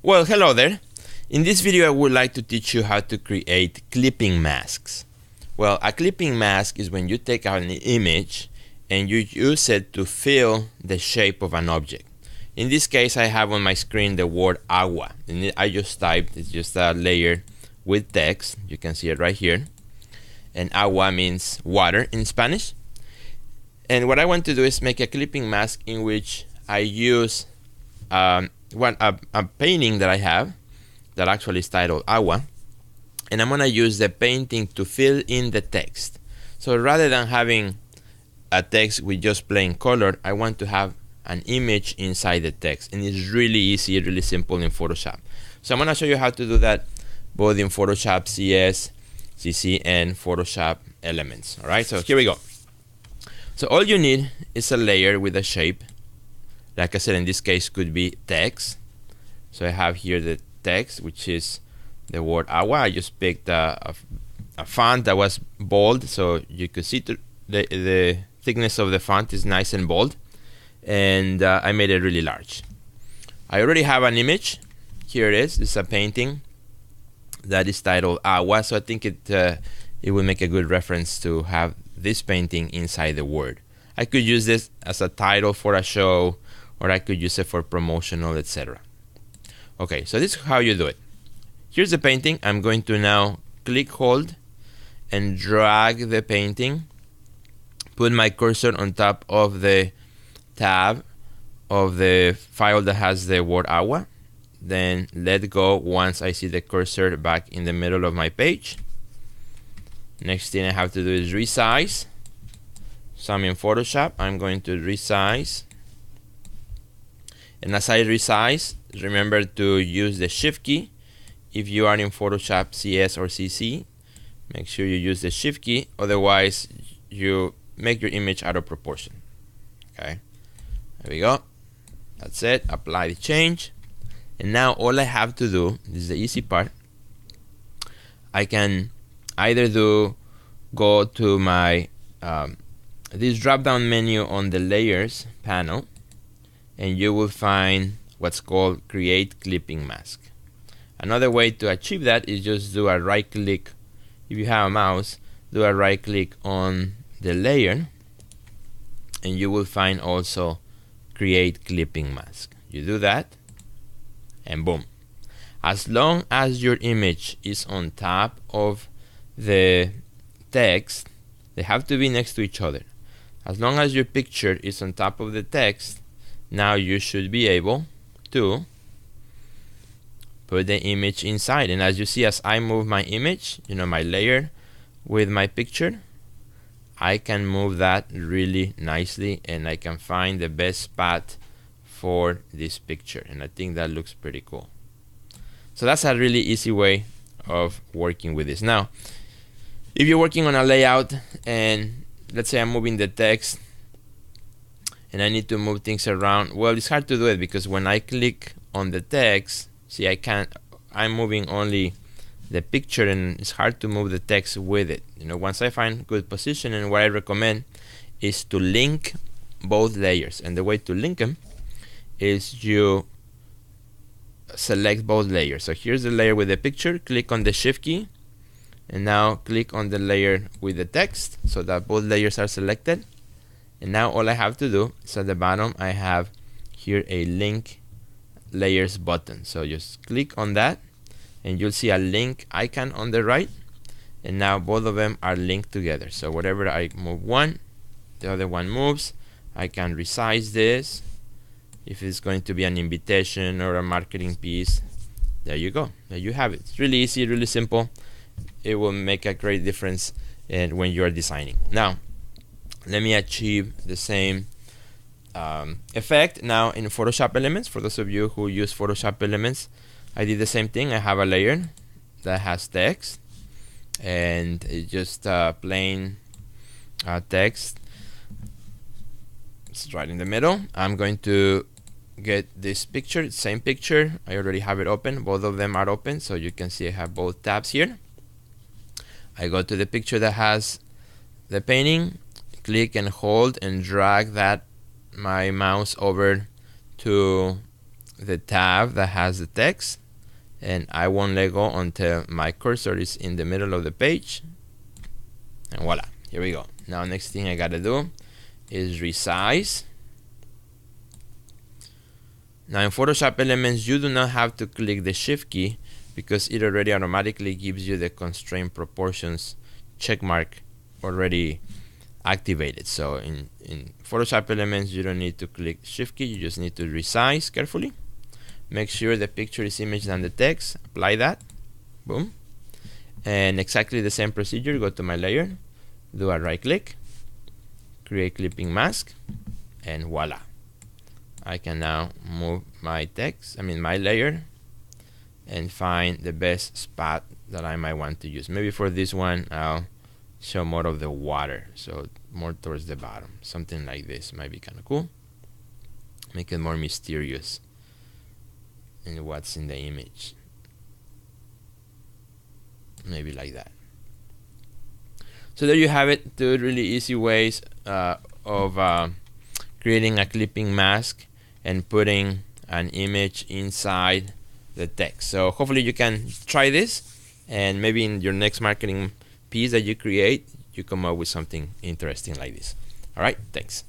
Well, hello there. In this video I would like to teach you how to create clipping masks. Well, a clipping mask is when you take out an image and you use it to fill the shape of an object. In this case I have on my screen the word agua, and I just typed, it's just a layer with text, you can see it right here, and agua means water in Spanish. And what I want to do is make a clipping mask in which I use a painting that I have that actually is titled agua, and I'm gonna use the painting to fill in the text. So rather than having a text with just plain color, I want to have an image inside the text, and it's really easy, really simple in Photoshop. So I'm gonna show you how to do that both in Photoshop CS, CC, and Photoshop Elements. Alright, so here we go. So all you need is a layer with a shape. Like I said, in this case could be text. So I have here the text, which is the word agua. I just picked a font that was bold, so you could see the thickness of the font is nice and bold, and I made it really large. I already have an image. Here it is. It's a painting that is titled agua, so I think it will make a good reference to have this painting inside the word. I could use this as a title for a show, or I could use it for promotional, etc. Okay, so this is how you do it. Here's the painting. I'm going to now click, hold, and drag the painting. Put my cursor on top of the tab of the file that has the word agua. Then let go once I see the cursor back in the middle of my page. Next thing I have to do is resize. So I'm in Photoshop. I'm going to resize. And as I resize, remember to use the Shift key. If you are in Photoshop CS or CC, make sure you use the Shift key. Otherwise, you make your image out of proportion. Okay, there we go. That's it. Apply the change. And now all I have to do, this is the easy part, I can either go to my this drop down menu on the layers panel, and you will find what's called create clipping mask. Another way to achieve that is just do a right click. If you have a mouse, do a right click on the layer, and you will find also create clipping mask. You do that, and boom. As long as your image is on top of the text, they have to be next to each other. As long as your picture is on top of the text, now you should be able to put the image inside. And as you see, as I move my image, my layer with my picture, I can move that really nicely, and I can find the best spot for this picture, and I think that looks pretty cool. So that's a really easy way of working with this. Now, if you're working on a layout, and let's say I'm moving the text and I need to move things around, well, it's hard to do it because when I click on the text, see, I'm moving only the picture, and it's hard to move the text with it. Once I find good position, and what I recommend is to link both layers. And the way to link them is you select both layers. So here's the layer with the picture, click on the Shift key, and now click on the layer with the text so that both layers are selected. And now all I have to do is at the bottom I have here a link layers button. So just click on that, and you'll see a link icon on the right, and now both of them are linked together. So whatever I move one, the other one moves. I can resize this. If it's going to be an invitation or a marketing piece, there you go. There you have it. It's really easy, really simple. It will make a great difference when you are designing. Now, let me achieve the same effect now in Photoshop Elements. For those of you who use Photoshop Elements, I did the same thing. I have a layer that has text, and it's just plain text. It's right in the middle. I'm going to get this picture, same picture. I already have it open. Both of them are open, so you can see I have both tabs here. I go to the picture that has the painting, click and hold and drag my mouse over to the tab that has the text, and I won't let go until my cursor is in the middle of the page, and voila, here we go. Now next thing I gotta do is resize. Now in Photoshop Elements, you do not have to click the Shift key because it already automatically gives you the constraint proportions checkmark already activated. So in Photoshop Elements, you don't need to click Shift key, you just need to resize carefully. Make sure the picture is imaged on the text, apply that, boom. And exactly the same procedure, go to my layer, do a right click, create clipping mask, and voila. I can now move my text, my layer, and find the best spot that I might want to use. Maybe for this one, I'll show more of the water, so more towards the bottom. Something like this might be kind of cool. Make it more mysterious in what's in the image. Maybe like that. So there you have it, 2 really easy ways of creating a clipping mask and putting an image inside the text. So hopefully you can try this, and maybe in your next marketing piece that you create, you come up with something interesting like this. All right, thanks.